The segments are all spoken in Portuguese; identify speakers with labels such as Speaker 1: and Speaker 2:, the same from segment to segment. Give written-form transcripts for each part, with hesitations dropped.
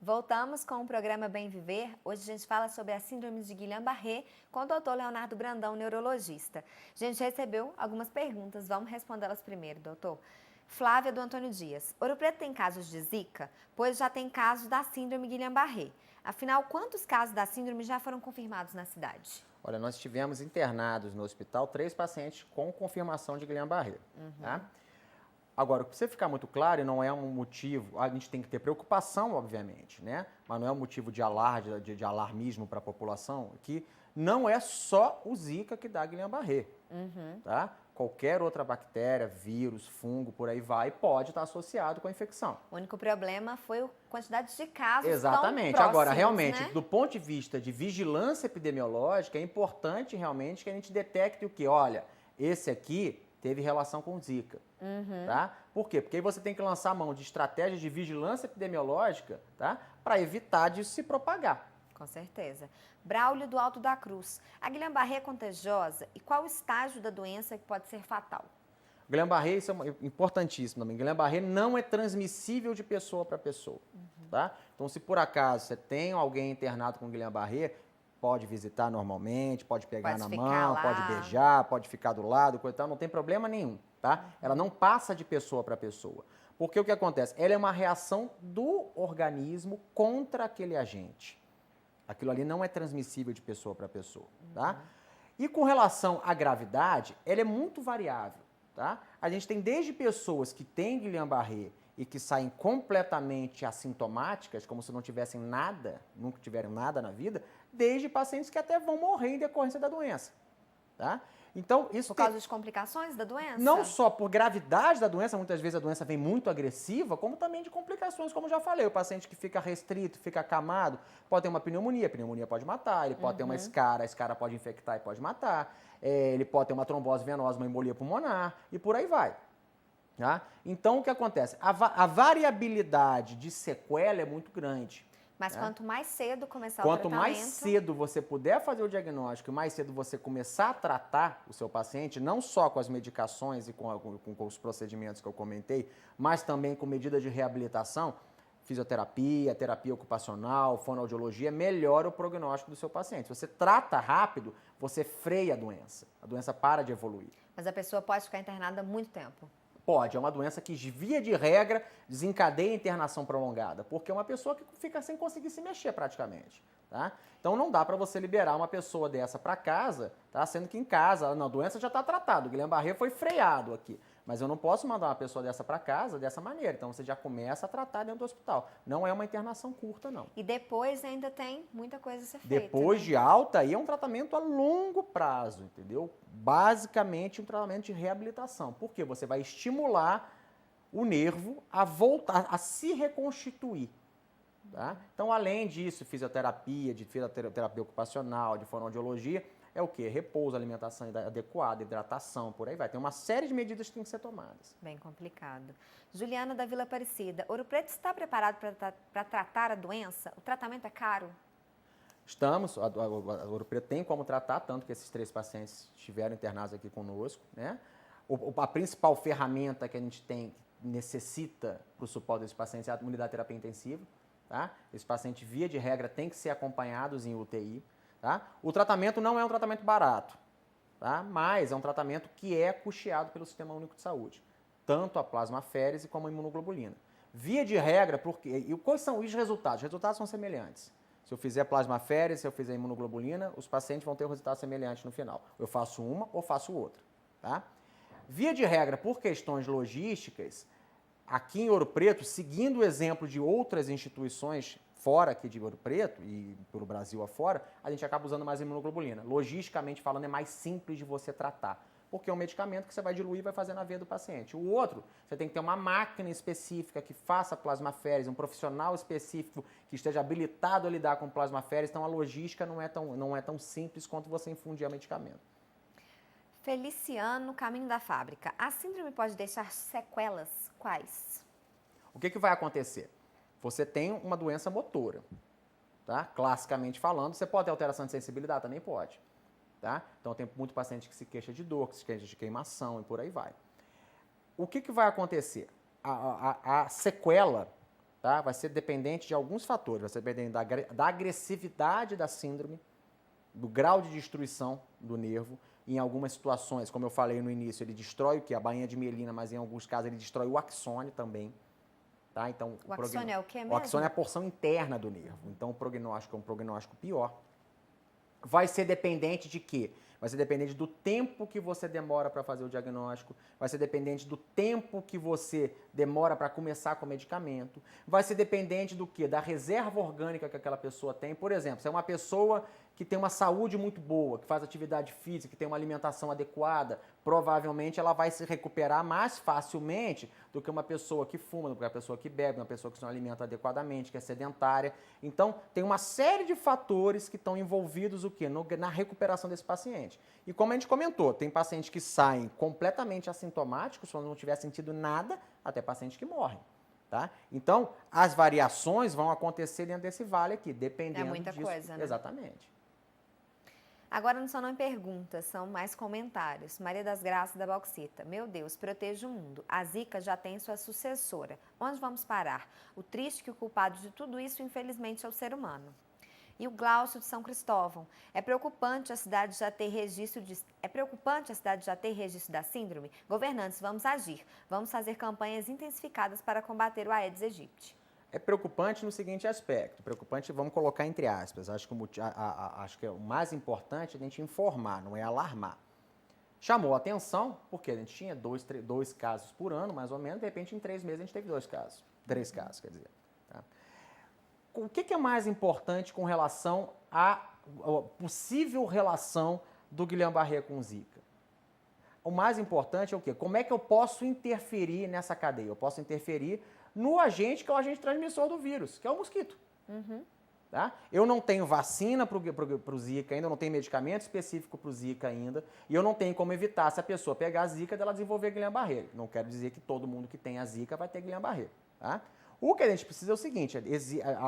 Speaker 1: Voltamos com o programa Bem Viver. Hoje a gente fala sobre a síndrome de Guillain-Barré com o Dr. Leonardo Brandão, neurologista. A gente recebeu algumas perguntas, vamos respondê-las primeiro, doutor. Flávia do Antônio Dias. Ouro Preto tem casos de Zika, pois já tem casos da síndrome Guillain-Barré. Afinal, quantos casos da síndrome já foram confirmados na cidade?
Speaker 2: Olha, nós tivemos internados no hospital 3 pacientes com confirmação de Guillain-Barré. Tá? Agora, para você ficar muito claro, e não é um motivo, a gente tem que ter preocupação, obviamente, né? Mas não é um motivo de alarde, de alarmismo para a população, que não é só o Zika que dá Guillain-Barré. Tá? Qualquer outra bactéria, vírus, fungo, por aí vai, pode estar associado com a infecção.
Speaker 1: O único problema foi a quantidade de casos
Speaker 2: Exatamente.
Speaker 1: tão próximos,
Speaker 2: Agora, realmente,
Speaker 1: né?
Speaker 2: do ponto de vista de vigilância epidemiológica, é importante realmente que a gente detecte o que? Olha, esse aqui teve relação com Zika. Tá? Por quê? Porque aí você tem que lançar a mão de estratégias de vigilância epidemiológica, tá? Para evitar disso se propagar.
Speaker 1: Com certeza. Braulio do Alto da Cruz. A Guillain-Barré é contagiosa e qual o estágio da doença que pode ser fatal?
Speaker 2: Guillain-Barré, isso é importantíssimo também. Guillain-Barré não é transmissível de pessoa para pessoa, tá? Então, se por acaso você tem alguém internado com Guillain-Barré, pode visitar normalmente, pode pegar
Speaker 1: Pode
Speaker 2: na
Speaker 1: ficar
Speaker 2: mão,
Speaker 1: lá.
Speaker 2: pode beijar, pode ficar do lado, coisa e tal, não tem problema nenhum, tá? Ela não passa de pessoa para pessoa. Porque o que acontece? Ela é uma reação do organismo contra aquele agente. Aquilo ali não é transmissível de pessoa para pessoa, tá? E com relação à gravidade, ela é muito variável, tá? A gente tem desde pessoas que têm Guillain-Barré e que saem completamente assintomáticas, como se não tivessem nada, nunca tiveram nada na vida, desde pacientes que até vão morrer em decorrência da doença, tá? Então, isso
Speaker 1: Por causa de complicações da doença?
Speaker 2: não só por gravidade da doença, muitas vezes a doença vem muito agressiva, como também de complicações, como já falei. O paciente que fica restrito, fica acamado, pode ter uma pneumonia, a pneumonia pode matar, ele pode ter uma escara, a escara pode infectar e pode matar, ele pode ter uma trombose venosa, uma embolia pulmonar e por aí vai. Tá? Então, o que acontece? A variabilidade de sequela é muito grande.
Speaker 1: Mas quanto mais cedo começar o
Speaker 2: Quanto
Speaker 1: tratamento...
Speaker 2: mais cedo você puder fazer o diagnóstico, mais cedo você começar a tratar o seu paciente, não só com as medicações e com os procedimentos que eu comentei, mas também com medidas de reabilitação, fisioterapia, terapia ocupacional, fonoaudiologia, melhora o prognóstico do seu paciente. Se você trata rápido, você freia a doença para de evoluir.
Speaker 1: Mas a pessoa pode ficar internada há muito tempo.
Speaker 2: Pode, é uma doença que, via de regra, desencadeia internação prolongada, porque é uma pessoa que fica sem conseguir se mexer praticamente, tá? Então não dá para você liberar uma pessoa dessa para casa, tá? Sendo que em casa, a doença já está tratada, o Guillain-Barré foi freado aqui, mas eu não posso mandar uma pessoa dessa para casa dessa maneira, então você já começa a tratar dentro do hospital. Não é uma internação curta, não.
Speaker 1: E depois ainda tem muita coisa a ser feita.
Speaker 2: Depois de alta, aí é um tratamento a longo prazo, entendeu? Basicamente um tratamento de reabilitação. Porque você vai estimular o nervo a voltar, a se reconstituir. Tá? Então, além disso, fisioterapia, de fisioterapia ocupacional, de fonoaudiologia, é o quê? Repouso, alimentação adequada, hidratação, por aí vai. Tem uma série de medidas que têm que ser tomadas.
Speaker 1: Bem complicado. Juliana da Vila Aparecida, Ouro Preto está preparado para tratar a doença? O tratamento é caro?
Speaker 2: Estamos, a Ouro Preto tem como tratar, tanto que esses 3 pacientes estiveram internados aqui conosco, né? A principal ferramenta que a gente tem, que necessita para o suporte desses pacientes é a unidade de terapia intensiva, tá? Esse paciente, via de regra, tem que ser acompanhados em UTI, tá? O tratamento não é um tratamento barato, tá? Mas é um tratamento que é custeado pelo Sistema Único de Saúde, tanto a plasmaférese como a imunoglobulina. Via de regra, e quais são os resultados? Os resultados são semelhantes. Se eu fizer plasmaférese, se eu fizer imunoglobulina, os pacientes vão ter um resultado semelhante no final. Eu faço uma ou faço outra, tá? Via de regra, por questões logísticas, aqui em Ouro Preto, seguindo o exemplo de outras instituições fora aqui de Ouro Preto e pelo Brasil afora, a gente acaba usando mais imunoglobulina. Logisticamente falando, é mais simples de você tratar, porque é um medicamento que você vai diluir e vai fazer na veia do paciente. O outro, você tem que ter uma máquina específica que faça plasmaférese, um profissional específico que esteja habilitado a lidar com plasmaférese, então a logística não é tão simples quanto você infundir o medicamento.
Speaker 1: Feliciano, Caminho da Fábrica. A síndrome pode deixar sequelas? Quais?
Speaker 2: O que vai acontecer? Você tem uma doença motora, tá? Classicamente falando, você pode ter alteração de sensibilidade? Também pode. Tá? Então, tem muito paciente que se queixa de dor, que se queixa de queimação e por aí vai. O que vai acontecer? A sequela, tá? Vai ser dependente de alguns fatores. Vai ser dependente da agressividade da síndrome, do grau de destruição do nervo. Em algumas situações, como eu falei no início, ele destrói o que? A bainha de mielina, mas em alguns casos ele destrói o axônio também. Tá? Então,
Speaker 1: O axônio é o que mesmo?
Speaker 2: O axônio é a porção interna do nervo. Então, o prognóstico é um prognóstico pior. Vai ser dependente de quê? Vai ser dependente do tempo que você demora para fazer o diagnóstico, vai ser dependente do tempo que você demora para começar com o medicamento, vai ser dependente do quê? Da reserva orgânica que aquela pessoa tem. Por exemplo, se é uma pessoa que tem uma saúde muito boa, que faz atividade física, que tem uma alimentação adequada, provavelmente ela vai se recuperar mais facilmente do que uma pessoa que fuma, do que uma pessoa que bebe, uma pessoa que se não alimenta adequadamente, que é sedentária. Então, tem uma série de fatores que estão envolvidos o quê? Na recuperação desse paciente. E como a gente comentou, tem pacientes que saem completamente assintomáticos, se não tiver sentido nada, até pacientes que morrem. Tá? Então, as variações vão acontecer dentro desse vale aqui, dependendo disso.
Speaker 1: É muita coisa, né?
Speaker 2: Exatamente.
Speaker 1: Agora não são não perguntas, são mais comentários. Maria das Graças da Bauxita. Meu Deus, proteja o mundo. A Zika já tem sua sucessora. Onde vamos parar? O triste que o culpado de tudo isso, infelizmente, é o ser humano. E o Glaucio de São Cristóvão. É preocupante a cidade já ter registro da síndrome? Governantes, vamos agir. Vamos fazer campanhas intensificadas para combater o Aedes aegypti.
Speaker 2: É preocupante no seguinte aspecto, preocupante, vamos colocar entre aspas, acho que o mais importante é a gente informar, não é alarmar. Chamou a atenção, porque a gente tinha dois casos por ano, mais ou menos, de repente em 3 meses a gente teve 2 casos, 3 casos, quer dizer. Tá? O que é mais importante com relação à possível relação do Guillain-Barré com Zika? O mais importante é o quê? Como é que eu posso interferir nessa cadeia? Eu posso interferir no agente que é o agente transmissor do vírus, que é o mosquito.
Speaker 1: Uhum.
Speaker 2: Tá? Eu não tenho vacina para o Zika ainda, eu não tenho medicamento específico para o Zika ainda, e eu não tenho como evitar, se a pessoa pegar a Zika, dela desenvolver Guillain-Barré. Não quero dizer que todo mundo que tem a Zika vai ter Guillain-Barré. Tá? O que a gente precisa é o seguinte,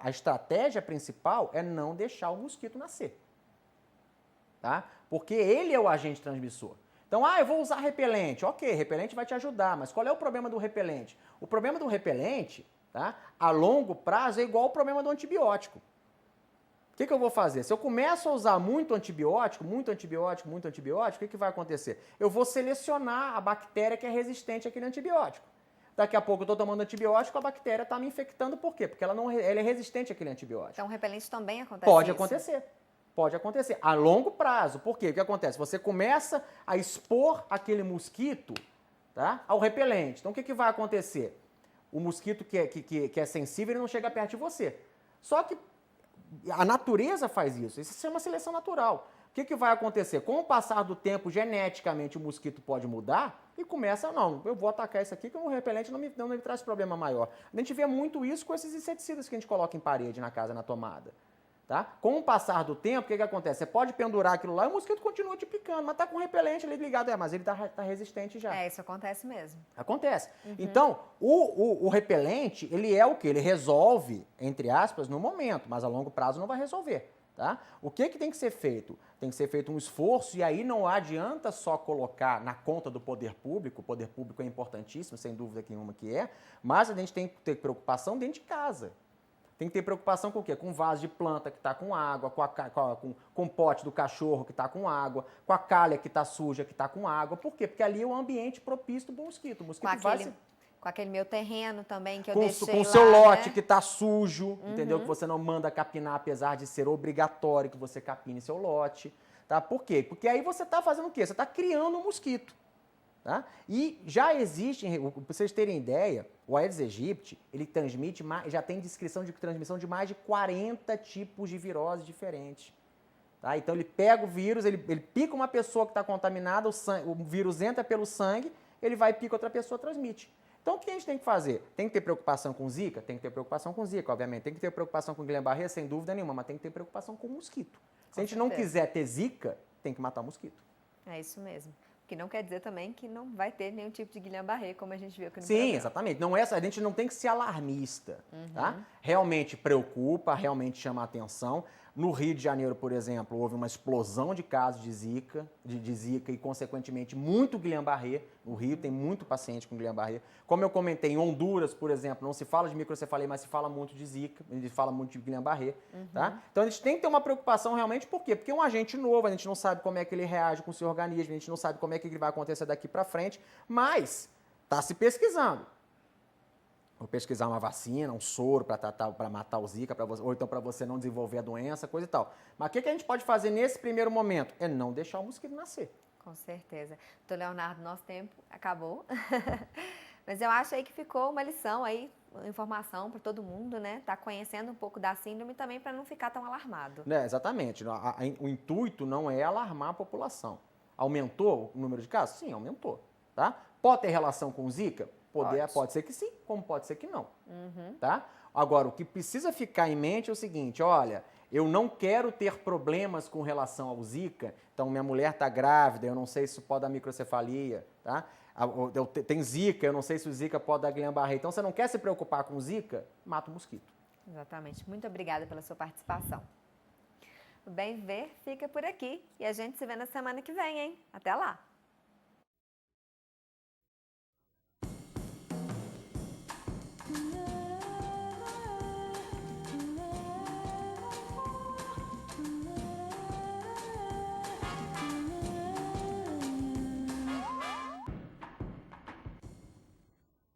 Speaker 2: a estratégia principal é não deixar o mosquito nascer. Tá? Porque ele é o agente transmissor. Então, eu vou usar repelente. Ok, repelente vai te ajudar, mas qual é o problema do repelente? O problema do repelente, tá, a longo prazo, é igual ao problema do antibiótico. O que eu vou fazer? Se eu começo a usar muito antibiótico, o que vai acontecer? Eu vou selecionar a bactéria que é resistente àquele antibiótico. Daqui a pouco eu estou tomando antibiótico, a bactéria está me infectando. Por quê? Porque ela é resistente àquele antibiótico.
Speaker 1: Então, o repelente também acontece
Speaker 2: Pode
Speaker 1: isso?
Speaker 2: acontecer. Pode acontecer. A longo prazo. Por quê? O que acontece? Você começa a expor aquele mosquito, tá, ao repelente. Então, o que vai acontecer? O mosquito que é sensível, ele não chega perto de você. Só que a natureza faz isso. Isso se chama seleção natural. O que vai acontecer? Com o passar do tempo, geneticamente, o mosquito pode mudar e começa, não, eu vou atacar isso aqui que o repelente não me traz problema maior. A gente vê muito isso com esses inseticidas que a gente coloca em parede, na casa, na tomada. Tá? Com o passar do tempo, o que acontece? Você pode pendurar aquilo lá e o mosquito continua te picando, mas tá com o repelente ali ligado, mas ele tá resistente já.
Speaker 1: Isso acontece mesmo.
Speaker 2: Acontece. Então, o repelente, ele é o quê? Ele resolve, entre aspas, no momento, mas a longo prazo não vai resolver. Tá? O que tem que ser feito? Tem que ser feito um esforço, e aí não adianta só colocar na conta do poder público. O poder público é importantíssimo, sem dúvida nenhuma que é, mas a gente tem que ter preocupação dentro de casa. Tem que ter preocupação com o quê? Com o vaso de planta que está com água, com o pote do cachorro que está com água, com a calha que está suja, que está com água. Por quê? Porque ali é o ambiente propício do mosquito. O mosquito
Speaker 1: com aquele meu terreno também que eu deixei
Speaker 2: com o
Speaker 1: lá,
Speaker 2: seu lote,
Speaker 1: né?
Speaker 2: que está sujo, entendeu? Que você não manda capinar, apesar de ser obrigatório que você capine seu lote. Tá? Por quê? Porque aí você está fazendo o quê? Você está criando um mosquito. Tá? E já existe, para vocês terem ideia, o Aedes aegypti, ele transmite, já tem descrição de transmissão de mais de 40 tipos de virose diferentes. Tá? Então ele pega o vírus, ele pica uma pessoa que está contaminada, o vírus entra pelo sangue, ele vai e pica outra pessoa, transmite. Então o que a gente tem que fazer? Tem que ter preocupação com Zika? Tem que ter preocupação com Zika, obviamente. Tem que ter preocupação com Guillain-Barré, sem dúvida nenhuma, mas tem que ter preocupação com o mosquito. Se a gente não quiser ter Zika, tem que matar o mosquito.
Speaker 1: É isso mesmo. Que não quer dizer também que não vai ter nenhum tipo de Guillain-Barré, como a gente viu aqui no programa.
Speaker 2: Sim, exatamente. Não é, a gente não tem que ser alarmista. Tá? Realmente preocupa, realmente chama a atenção, No Rio de Janeiro, por exemplo, houve uma explosão de casos de Zika, de Zika e, consequentemente, muito Guillain-Barré. No Rio tem muito paciente com Guillain-Barré. Como eu comentei, em Honduras, por exemplo, não se fala de microcefalia, mas se fala muito de Zika, se fala muito de Guillain-Barré. Tá? Então, a gente tem que ter uma preocupação realmente, por quê? Porque é um agente novo, a gente não sabe como é que ele reage com o seu organismo, a gente não sabe como é que ele vai acontecer daqui para frente, mas está se pesquisando. Vou pesquisar uma vacina, um soro para matar o Zika, ou então para você não desenvolver a doença, coisa e tal. Mas o que a gente pode fazer nesse primeiro momento? É não deixar o mosquito nascer.
Speaker 1: Com certeza. Doutor Leonardo, nosso tempo acabou. Mas eu acho aí que ficou uma lição aí, informação para todo mundo, né? Tá conhecendo um pouco da síndrome também para não ficar tão alarmado.
Speaker 2: Exatamente. O intuito não é alarmar a população. Aumentou o número de casos? Sim, aumentou. Tá? Pode ter relação com o Zika? Pode ser que sim, como pode ser que não. Tá? Agora, o que precisa ficar em mente é o seguinte, olha, eu não quero ter problemas com relação ao Zika, então minha mulher está grávida, eu não sei se isso pode dar microcefalia, tá? Tem Zika, eu não sei se o Zika pode dar Guillain-Barré. Então, você não quer se preocupar com o Zika? Mata o mosquito.
Speaker 1: Exatamente. Muito obrigada pela sua participação. O Bem Viver fica por aqui e a gente se vê na semana que vem, hein? Até lá!
Speaker 3: Yeah.